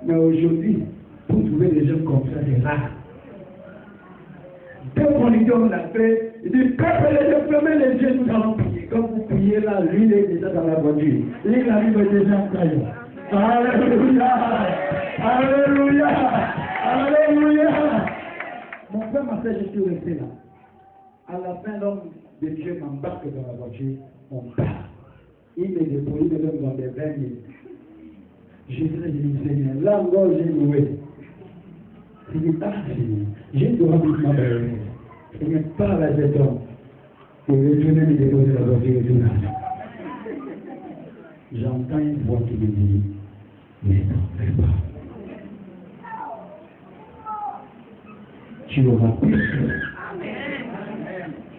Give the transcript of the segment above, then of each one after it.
Mais aujourd'hui, pour trouver des gens comme ça, c'est rare. Dès qu'on lui donne la paix, il dit, peuple, fermez les yeux, nous allons prier. Quand vous priez là, lui, il est déjà dans la voiture. Lui, il arrive déjà en taille. Alléluia! Alléluia! Alléluia! Mon frère m'a fait, je suis resté là. À la fin, l'homme de Dieu m'embarque dans la voiture, on part. Il me dépose, il me donne dans les 20 000. Je dis, Seigneur, là encore j'ai loué. Il dit, ah Seigneur, j'ai droit de m'abandonner. Seigneur, parle à cet homme. Et retourner me déposer la voiture et tout là. J'entends une voix qui me dit, mais non, fais pas. Tu auras plus que ça.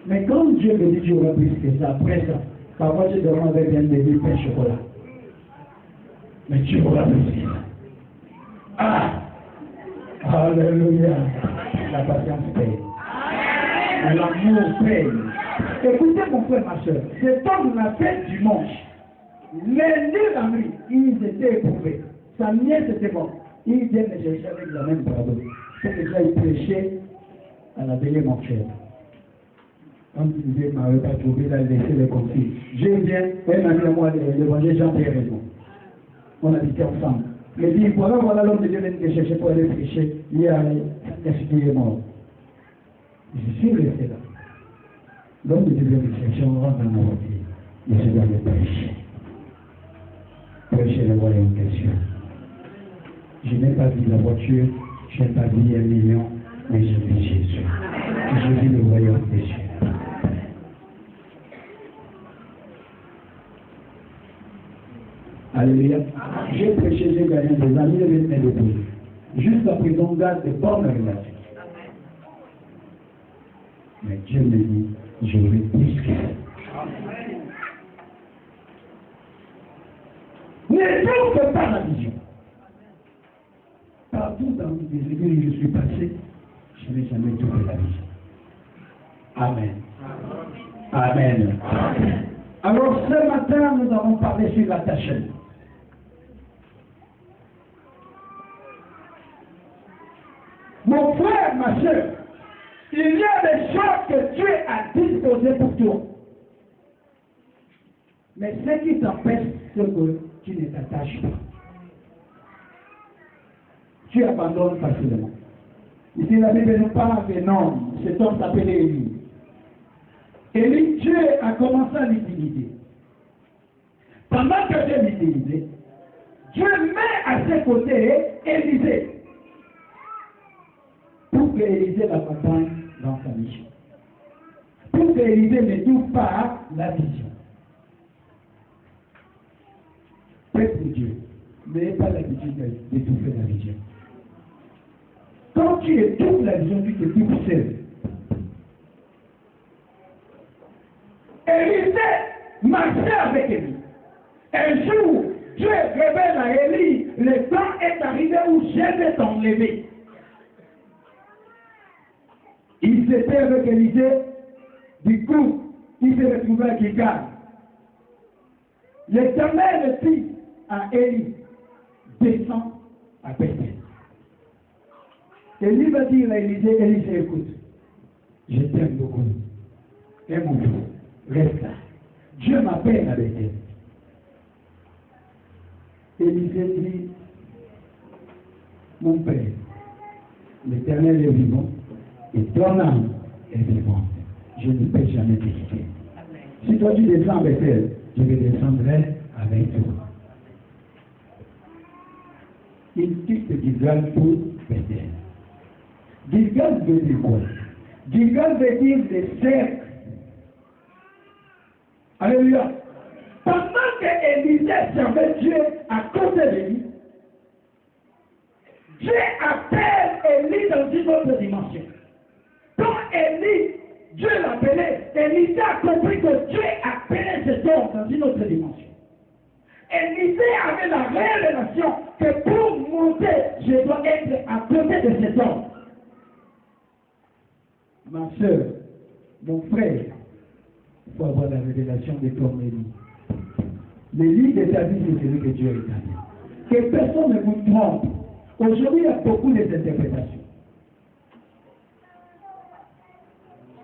Mais quand Dieu me dit tu auras plus que ça, après ça, parfois je demande avec un bébé pain chocolat. Mais tu auras plus que ça. Ah! Alléluia! La patience paye. L'amour paye. Écoutez mon frère, ma soeur, c'est comme la fête dimanche. Lundi la nuit, ils étaient éprouvés. Sa nièce était morte. Ils viennent me chercher avec la même bravo. C'est que ça, ils prêchaient à la veillée mortuaire. Quand il disait, ne m'avait pas trouvé, là, il laissait les consignes. Je viens, elle m'a dit à moi, l'évangile Jean-Pierre raison. On habitait ensemble. Il dit, voilà l'homme de Dieu vient me chercher pour aller prêcher. Il y a est-ce qu'il est mort. Je suis resté là. L'homme de Dieu vient me chercher, on rentre dans la voiture. Je suis dans le prêcher. Prêcher le royaume des cieux. Je n'ai pas vu la voiture, je n'ai pas vu 1 million, mais je vis Jésus. Je vis le royaume des cieux. Alléluia. J'ai prêché, j'ai gagné des amis, et des dépôts. Juste après, on garde de bonnes relations. Mais Dieu me dit, je vais plus que ça. Ne trouve pas la vision. Partout dans les églises où je suis passé, je n'ai jamais trouvé la vision. Amen. Amen. Amen. Alors ce matin, nous avons parlé sur la tâche. Mon frère, ma soeur, il y a des choses que Dieu a disposées pour toi. Mais ce qui t'empêche, c'est que tu ne t'attaches pas. Tu abandonnes facilement. Ici, la Bible nous parle des noms. Cet homme s'appelait Élie. Élie, Dieu a commencé à l'utiliser. Pendant que Dieu l'utilisait, Dieu met à ses côtés Élisée. Pour que Élisée l'accompagne dans sa mission. Pour que Élisée ne trouve pas la vision. Peuple de Dieu, n'ayez pas l'habitude d'étouffer la vision. Quand tu étouffes la vision, tu t'étouffes seul. Élisée marchait avec Élie. Un jour, Dieu révèle à Élie, le temps est arrivé où je vais t'enlever. Il s'était avec Élisée, du coup, il s'est retrouvé à Gilgal. L'Éternel dit à Élie, descends à Bethel. Élie va dire à Élisée, Élisée, écoute, je t'aime beaucoup. Et mon Dieu, reste là. Dieu m'appelle à Bethel. Élisée dit, mon Père, l'Éternel est vivant et ton âme est vivante. Je ne peux jamais te quitter. Si toi tu descends à Bethel, je vais descendre avec toi. Il quitte Gilgal pour Bethel. Gilgal veut dire quoi? Gilgal veut dire le cercle. Alléluia. Pendant que Élisée servait Dieu à côté de lui, Dieu appelle Élie dans une autre dimension. Quand Élie, Dieu l'appelait, Élisée a compris que Dieu appelait cet homme dans une autre dimension. Élisée avait la révélation que pour monter, je dois être à côté de cet homme. Ma soeur, mon frère, il faut avoir la révélation de ton Élie. L'élie de ta vie, c'est celui que Dieu a établi. Que personne ne vous trompe. Aujourd'hui, il y a beaucoup d'interprétations.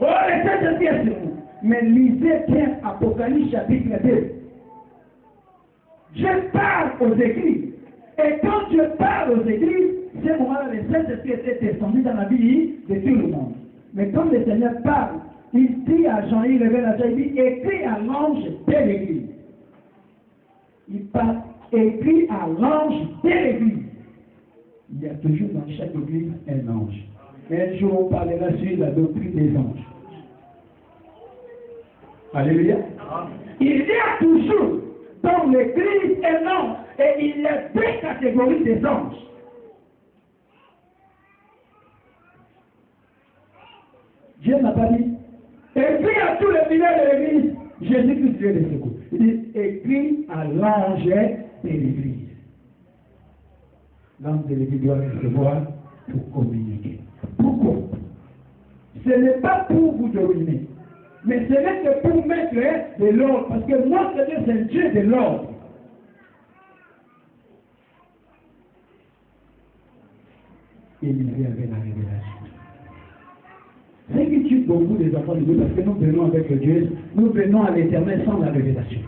Oh, le Saint-Esprit est sur vous. Mais lisez bien Apocalypse chapitre 2. Je parle aux églises. Et quand je parle aux églises, c'est moment-là, le Saint-Esprit était descendu dans la vie de tout le monde. Mais quand le Seigneur parle, il dit à Jean, il révèle à Jean, il dit, écris à l'ange de l'église. Il parle, écrit à l'ange de l'église. Il y a toujours dans chaque église un ange. Un jour, on parlera sur la doctrine des anges. Alléluia. Il y a toujours dans l'église un ange. Et il y a deux catégories des anges. Dieu n'a pas dit, écris à tous les fidèles de l'église, Jésus-Christ Dieu des secours. Il dit, écris à l'ange de l'église. L'ange de l'église doit recevoir pour communiquer. Pourquoi? Ce n'est pas pour vous dominer, mais ce n'est que pour mettre de l'ordre. Parce que moi, c'est un Dieu de l'ordre. Élisée avait la révélation. C'est qui tue beaucoup des enfants de Dieu parce que nous venons avec le Dieu, nous venons à l'éternel sans la révélation.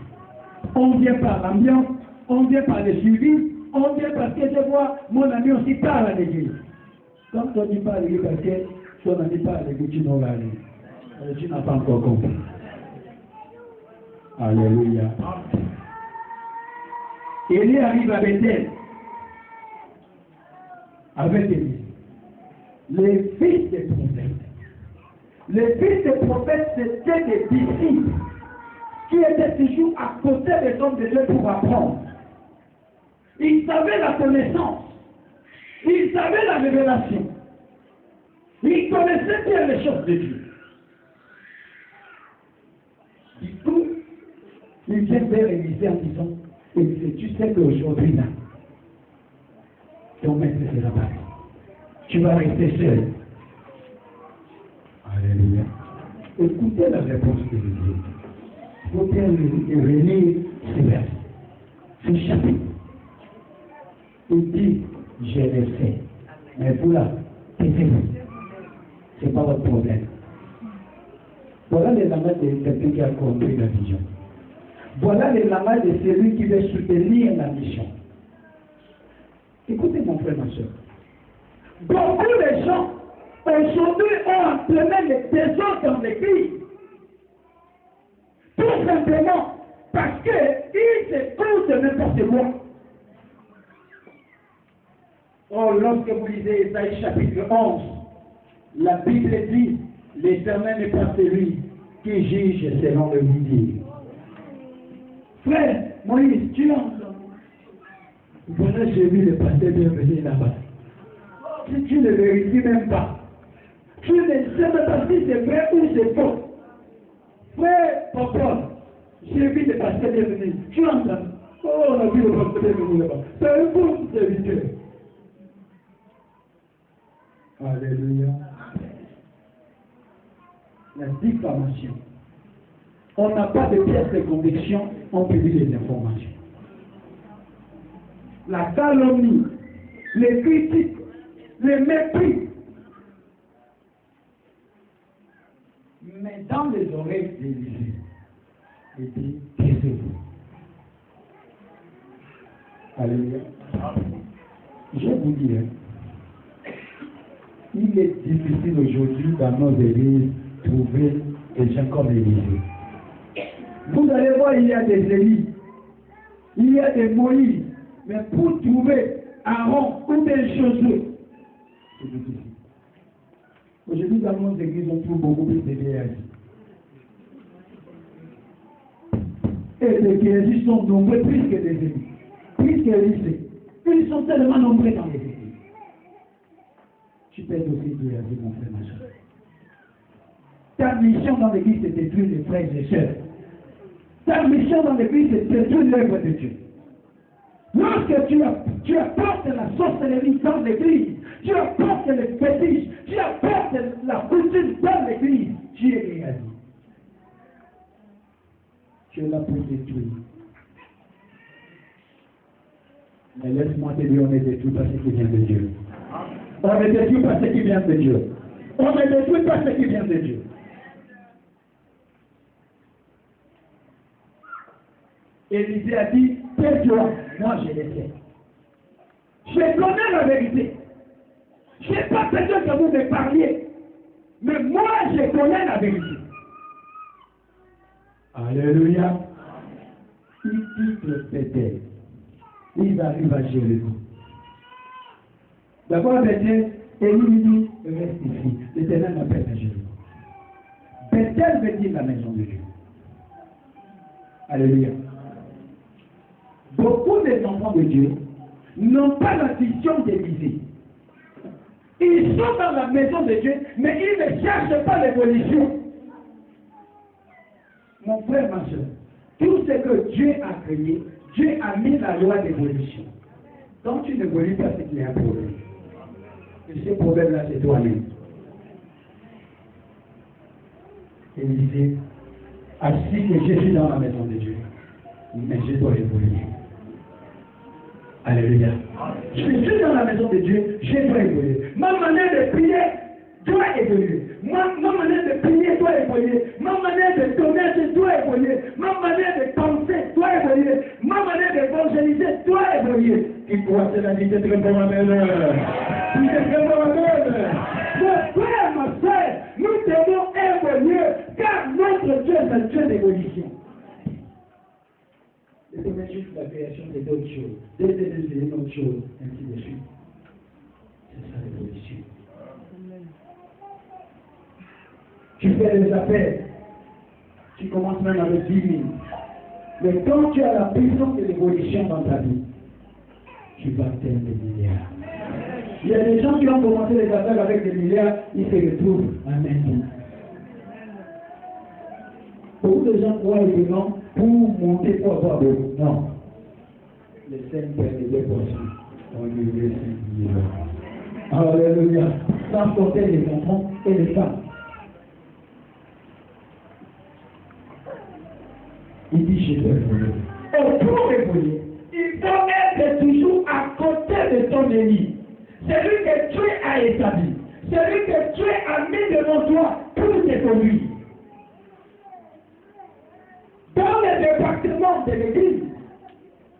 On vient par l'ambiance, on vient par le suivi, on vient parce que je vois mon ami aussi parle à l'église. Quand on dit pas à l'église parce que ton ami parle à l'église, tu n'auras rien. Tu n'as pas encore compris. Alléluia. Élie arrive à Bethel avec Élie. Les fils des prophètes. Les fils des prophètes, c'était des disciples qui étaient toujours à côté des hommes de Dieu pour apprendre. Ils savaient la connaissance. Ils savaient la révélation. Ils connaissaient bien les choses de Dieu. Du coup, ils viennent vers Élisée en disant, Élisée, tu sais qu'aujourd'hui, là, ton maître sera parti. Tu vas rester seul. Alléluia. Écoutez la réponse de Dieu. Il faut bien relire ce verset, ce chapitre. Il dit, je le sais. Mais vous là, taisez-vous. Ce n'est pas votre problème. Voilà les langage de quelqu'un qui a compris la vision. Voilà les langage de celui qui veut soutenir la mission. Écoutez mon frère, ma soeur. Beaucoup de gens aujourd'hui ont entraîné les désordres dans l'église. Tout simplement parce qu'ils écoutent n'importe quoi. Oh, lorsque vous lisez Isaïe chapitre 11, la Bible dit, l'Éternel n'est pas celui qui juge selon le dire. Frère, Moïse, tu entends. Voilà, j'ai vu le pasteur bienvenu là-bas. Si tu ne vérifies même pas, tu ne sais même pas si c'est vrai ou c'est faux. Frère, papa, j'ai vu le pasteur bienvenu. Tu entends? Oh, on a vu le pasteur bienvenu là-bas. C'est un bon serviteur. Alléluia. La diffamation. On n'a pas de pièces de conviction, on publie des informations. La calomnie, les critiques, le mépris. Mais dans les oreilles d'Élisée, il dit, taisez-vous. Alléluia. Je vous dis, il est difficile aujourd'hui dans nos églises de trouver des gens comme Élisée. Vous allez voir, il y a des Élis, il y a des Moïse, mais pour trouver Aaron ou des Josué, c'est difficile. Aujourd'hui, dans nos églises, on trouve beaucoup plus de vieillards. Et les vieillards sont nombreux plus que des Élis, plus que Élisée. Ils sont tellement nombreux dans les églises. Tu peux être aussi vieillardi, mon frère, ma soeur. Ta mission dans l'église, c'est de détruire les frères et sœurs. Ta mission dans l'église, c'est de détruire l'œuvre de Dieu. Lorsque tu apportes la sorcellerie dans l'église, tu apportes les fétiches, tu apportes la coutume dans l'église, tu es réalisé. Tu es là pour détruire. Mais laisse-moi te dire, on est détruit par ce qui vient de Dieu. On est détruit par ce qui vient de Dieu. On est détruit par ce qui vient de Dieu. Élisée a dit, tais-toi, moi je le sais. Je connais la vérité. Je n'ai pas besoin que vous me parliez. Mais moi, je connais la vérité. Alléluia. Ils quittent le Bethel. Ils arrivent à Jéricho. D'abord, Bethel, et lui dit, reste ici. L'Éternel m'appelle à Jéricho. Bethel veut dire la maison de Dieu. Alléluia. Beaucoup des enfants de Dieu n'ont pas la vision d'Élisée. Ils sont dans la maison de Dieu, mais ils ne cherchent pas l'évolution. Mon frère, ma soeur, tout ce que Dieu a créé, Dieu a mis la loi d'évolution. Quand tu n'évolues pas, c'est qu'il y a un problème. Et ce problème-là, c'est toi-même. Élisée a dit que je suis dans la maison de Dieu, mais je dois évoluer. Alléluia. Je suis dans la maison de Dieu, je dois évoluer. Ma manière de prier doit évoluer. Ma manière de prier doit évoluer. Ma manière de donner doit évoluer. Ma manière de penser doit évoluer. Ma manière d'évangéliser doit évoluer. Il doit se la dire, c'est très bon, amen. C'est très bon, amen. Mon frère, ma soeur, nous devons évoluer, car notre Dieu est un Dieu d'évolution. Le premier jour de la création, c'est d'autres choses. Deuxième jour, c'est une autre chose, ainsi de suite. C'est ça l'évolution. Tu fais des appels. Tu commences même avec 10 000. Mais quand tu as la puissance de l'évolution dans ta vie, tu vas atteindre des milliards. Il y a des gens qui ont commencé les appels avec des milliards, ils se retrouvent à même. Beaucoup de gens croient que non, pour monter, pour avoir beaucoup. Non. Les 5 derniers poursuivent. On lui laisse 5 000. Alléluia. Sans compter les enfants et les femmes. Il dit, je dois évoluer. Et pour évoluer, il faut être toujours à côté de ton ennemi. Celui que Dieu a établi. Celui que Dieu a mis devant toi pour t'évoluer. Dans le département de l'église,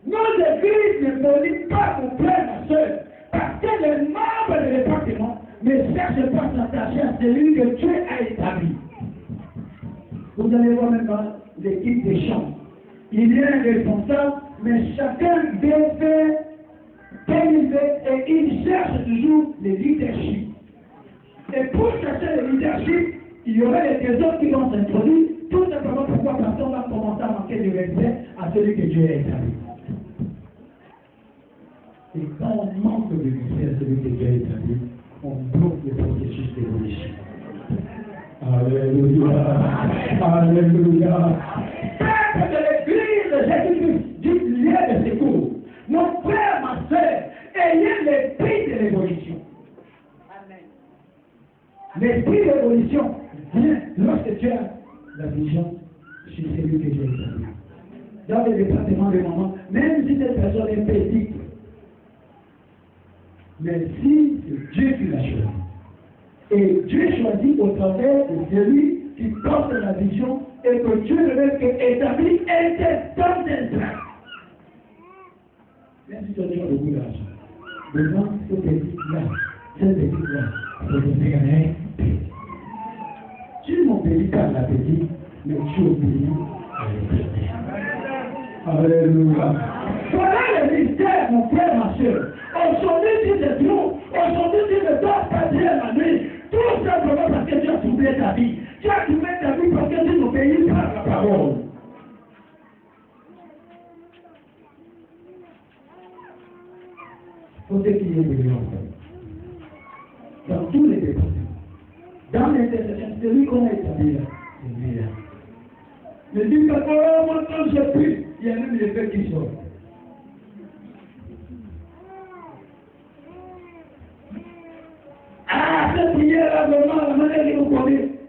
nos églises ne volent pas mon frère, ma soeur, parce que les membres du département ne cherchent pas à s'attacher à celui que Dieu a établi. Vous allez voir maintenant l'équipe des chants. Il y a un responsable, mais chacun veut faire comme il veut et il cherche toujours le leadership. Et pour chercher le leadership, il y aurait des trésors qui vont s'introduire. Tout simplement pourquoi parce qu'on va commencer à manquer de respect à celui que Dieu a établi. Et quand on manque de respect à celui que Dieu a établi, on bloque le processus d'évolution. Alléluia. Alléluia. Peuple de l'église, Jésus-Christ, du lieu de secours. Mon frère, ma soeur, ayez l'esprit de l'évolution. Amen. L'esprit d'évolution vient lorsque tu as la vision sur celui que Dieu a établi. Dans le département de moment, même si cette personne est petite, mais si c'est Dieu qui l'a choisi, et Dieu choisit au travers de celui qui porte la vision et que Dieu ne veut qu'établir était dans un train. Même si tu as déjà beaucoup d'argent, devant ce petit-là, cette petite-là, c'est de faire tu n'obéis pas à la petite, mais tu obéis à l'éternel. Alléluia. Voilà le mystère, mon frère, ma soeur. Aujourd'hui, si c'est trop, aujourd'hui, si ne dors pas bien la nuit, tout simplement parce que tu as troublé ta vie. Tu as troublé ta vie parce que tu n'obéis pas à la parole. Faut ce qu'il y ait de l'homme. Dans tous les départements. Dans l'intercession, c'est lui qu'on a établi là. C'est lui là. Ne dis pas, oh, moi, quand je prie, il y a même les faits qui sortent. Ah, cette prière-là, vraiment, la manière que vous connaissez.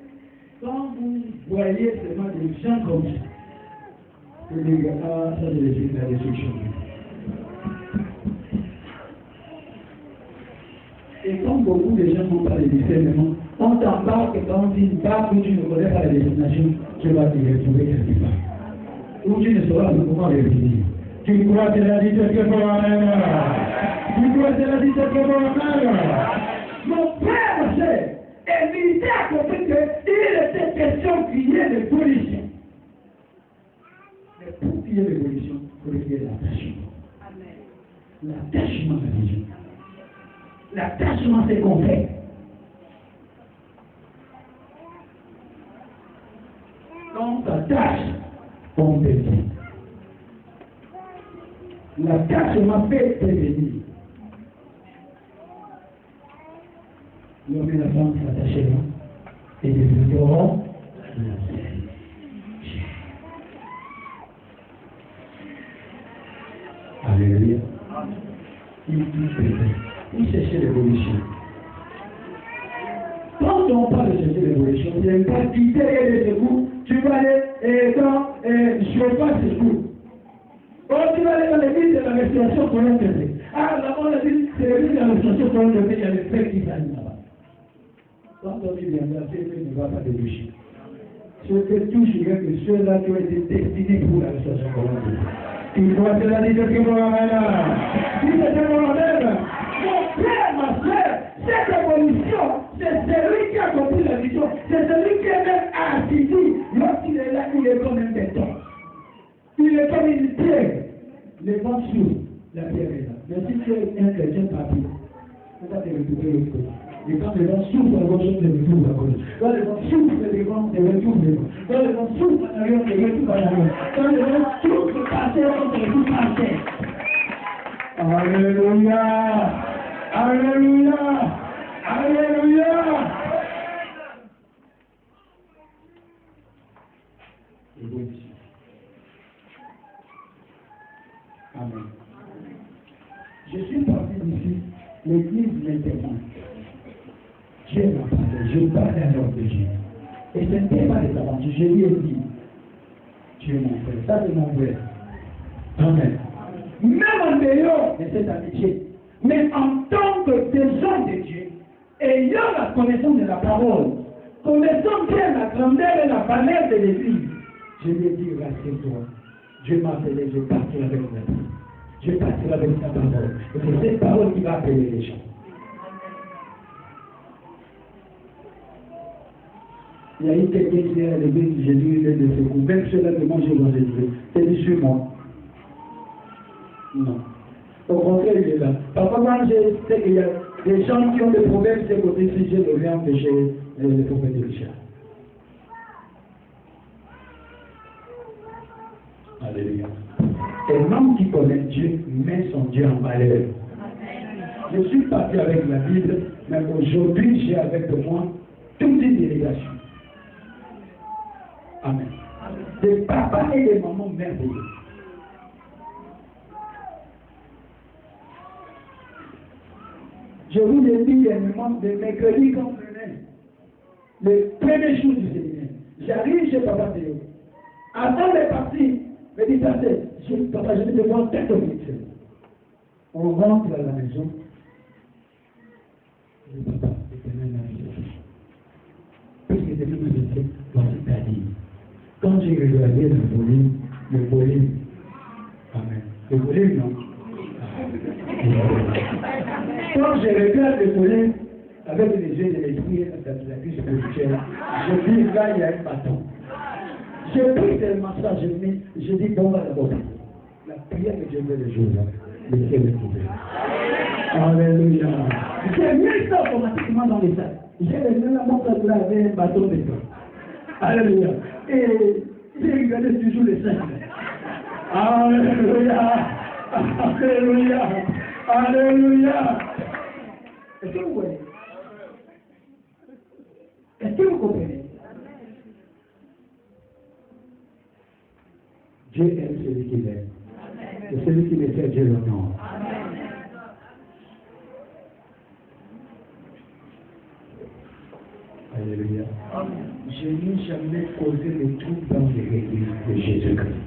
Quand vous voyez seulement des gens comme ça, vous dites, ah, ça c'est la destruction. Comme beaucoup de gens n'ont pas de discernement, on t'embarque et quand on dit barque où tu ne connais pas la destination, tu vas te retrouver quelque part. Où tu ne sauras pas comment revenir. Tu crois que la vie est que pour Amen. Tu crois que la vie est que pour Amen. Mon frère, ma soeur, évitez à comprendre qu'il était question qu'il y ait l'évolution. Mais pour qu'il y ait l'évolution, il faut qu'il y ait l'attachement. L'attachement à la vision. L'attachement, c'est qu'on fait. Quand on s'attache, on devient. L'attachement fait devenir. L'homme et la femme s'attacheront et deviendront la seule. Alléluia. Il cherchait l'évolution. Quand on parle de chercher l'évolution, il y a une quantité de secours. Tu vas aller dans je passe secours. Oh, tu vas aller dans l'église de la restauration pour un bébé. Ah, là-bas, on a dit, c'est l'église de la restauration pour un bébé, il y a le frère qui s'anime là-bas. Quand on dit bien, c'est que ne va pas déboucher. Ce que touche, il y a que ceux-là qui ont été destinés pour la restauration pour un bébé. Il faut que la dites que mon amène. Dites que mon amène. Mon frère, ma soeur, cette évolution, c'est celui qui a compris la vision. C'est celui qui est même assis. Lorsqu'il est là, il est comme un béton. Il est comme une pierre. Le vent s'ouvre, la pierre est là. Mais si tu es un chrétien papier, on va te retrouver l'autre côté. Et quand le vent s'ouvre, la gauche te retrouve à gauche. Quand le vent s'ouvre, le vent te retrouve devant. Quand le vent s'ouvre en arrière, te retrouve en arrière. Quand le vent s'ouvre par terre, on te retrouve par terre. Alléluia! Alléluia! Alléluia! Amen. Je suis parti d'ici, l'église m'intervient. Dieu m'a parlé, je parle à l'ordre de Dieu. Et ce n'était pas des aventures, je lui ai dit, tu es mon frère, ça c'est mon frère. Amen. Même en dehors de cette amitié, mais en tant que des gens de Dieu, ayant la connaissance de la parole, connaissant bien la grandeur et la valeur de l'église, je lui ai dit, rassure-toi. Dieu m'a appelé, je partirai avec la vie. Je partirai avec sa parole. Et c'est cette parole qui va appeler les gens. Il y a eu quelqu'un qui est à l'église, j'ai dit, il est de secours. Même ceux-là de manger dans l'église. C'est du sur moi. Non. Au contraire, il est là. Parfois, quand je sais qu'il y a des gens qui ont des problèmes, c'est côté si je le viens empêcher le prophète de Richard. Alléluia. Un homme qui connaît Dieu met son Dieu en valeur. Je suis parti avec la Bible, mais aujourd'hui j'ai avec moi toute une délégation. Amen. Des papas et des mamans merveilleux. Je vous ai dit dernièrement, de mercredi quand on venait, le premier jour du séminaire, j'arrive chez Papa Théo. Avant de partir, me dit, papa, je vais te voir tête au vite. On rentre à la maison. Je dis, papa, c'est quand même la vie. Puisque c'est même le voici ta vie. Quand j'ai regardé le volume, amen. Le volume, non. Quand je regarde le volume, avec les yeux de l'esprit, la vie spirituelle, je dis, là, il y a un bâton. Je prie tellement ça, je dis, bon, va d'abord. La prière que Dieu veut le jour, le ciel est ouvert. Alléluia. J'ai mis ça automatiquement dans les sacs. J'ai levé la montre là avec un bâton de temps. Alléluia. Et j'ai regardé toujours les sacs. Alléluia. Alléluia. Alléluia. Est-ce que vous voyez? Est-ce que vous comprenez? Dieu aime celui qui l'aime. Et celui qui le fait, Dieu l'honore. Alléluia. Je n'ai jamais causé le trouble dans l'église de Jésus-Christ.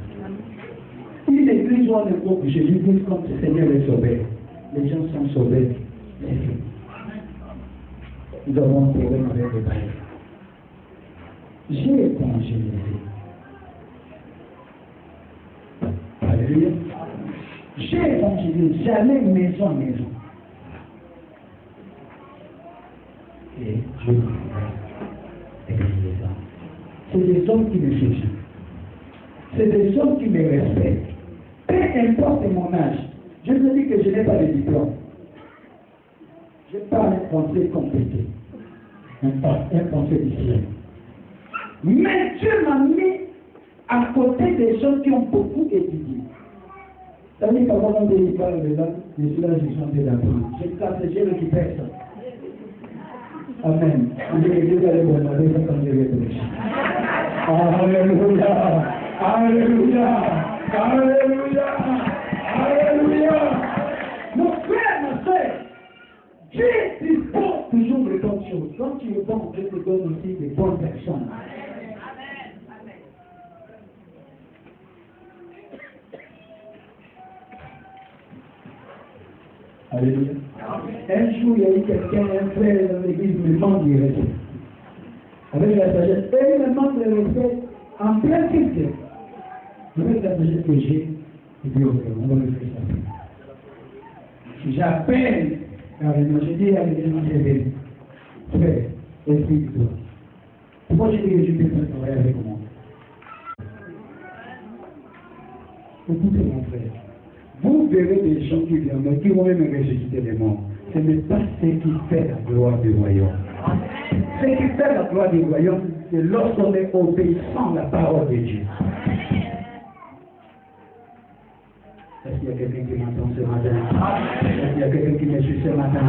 Une église où on évoque Jésus-Christ comme le Seigneur est sauvé. Les gens sont sauvés. nous avons un problème avec les bailleurs. J'ai évangélisé. Alléluia. J'ai évangélisé, j'allais maison en maison. Et Dieu m'a fait les hommes. C'est des hommes qui me suivent. C'est des hommes qui me respectent. Peu importe mon âge. Je me dis que je n'ai pas de diplôme. Je n'ai pas un français compliqué. Un français difficile. Mais Dieu m'a mis à côté des gens qui ont beaucoup étudié. C'est-à-dire qu'à un moment donné, il parle de là, je suis là, je suis en train d'apprendre. J'ai récupéré ça. Amen. Dieu va le bonheur, comme je vais prêcher. Alléluia. Alléluia. Alléluia. Alléluia. Mon frère, ma soeur, Dieu dispose toujours de bonnes choses. Quand tu es bon, Dieu te donne aussi des bonnes personnes. Alléluia. Un jour, il y a eu quelqu'un, un frère dans l'église, me manque de respect. Avec la sagesse, et il me manque de respect en plein culte. Avec la sagesse que j'ai, il dit, ok, on va le faire ça. J'appelle, je dis à l'église, frère, explique-toi. Pourquoi j'ai dit que je peux faire travailler avec moi? Écoutez mon frère. Vous verrez des gens qui viennent, mais qui vont même ressusciter les morts. Ce n'est pas ce qui fait la gloire du royaume. Ce qui fait la gloire du royaume, c'est lorsqu'on est obéissant à la parole de Dieu. Est-ce qu'il y a quelqu'un qui m'entend ce matin? Est-ce qu'il y a quelqu'un qui me suit ce matin?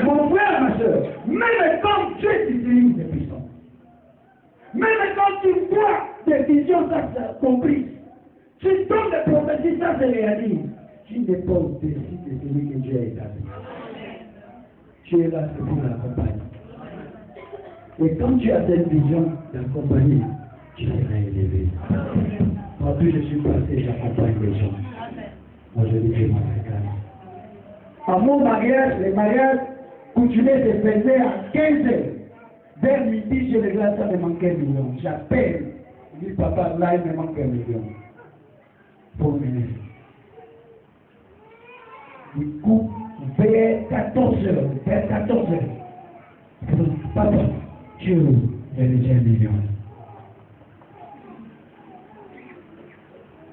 Mon frère, ma soeur, même quand Dieu t'utilise des puissants, même quand tu vois des visions comprises, tu tombes de prophéties, ça se réalise. Tu déposes décide de celui que Dieu a établi. Tu es là, c'est pour l'accompagner. Et quand tu as cette vision d'accompagner, tu seras élevé. Quand je suis passé, j'accompagne les gens. Moi, je dis que je m'en fais. À mon mariage, les mariages coutumiers se faisaient à 15 heures. Vers midi, je regarde ça, me manquait 1 million. J'appelle. Je dis, papa, là, il me manque 1 million. Pour venir. Du coup, vers 14 heures, papa, Dieu, j'ai déjà 1 million.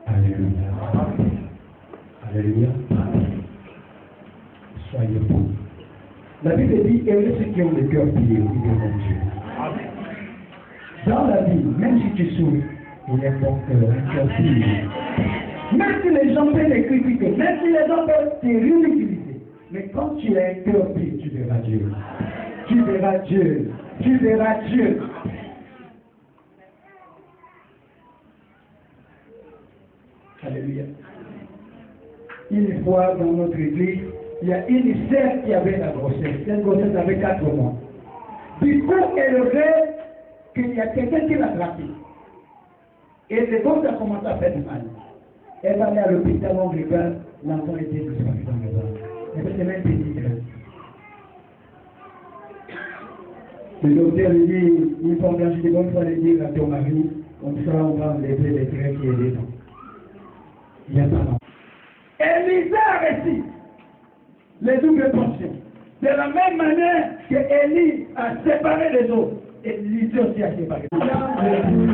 Alléluia. Alléluia. Soyez bons. La Bible dit, heureux ceux qui ont le cœur plié, ils verront Dieu. Dans la vie, même si tu souffres, il est bon que le cœur plié. Même si les gens peuvent les critiquer, même si les gens peuvent te ridiculiser, mais quand tu as un cœur plié, tu verras Dieu. Tu verras Dieu. Tu verras Dieu. Alléluia. Une fois dans notre église, il y a une sœur qui avait la grossesse. Cette grossesse avait 4 mois. Du coup, elle rêve qu'il y a quelqu'un qui l'a attrapé. Et le gosses a commencé à faire du mal. Elle va aller à l'hôpital, on regarde, l'enfant était disparu dans le bas. Elle était même pénible. Le docteur lui dit, il faut engager des bonnes fois de dire à ton mari, comme ça on va enlever les traits qui est dedans. Il n'y a pas d'enfant. Élisée a reçu les doubles portions. De la même manière que Élie a séparé les autres, Élisée aussi a séparé. Alléluia.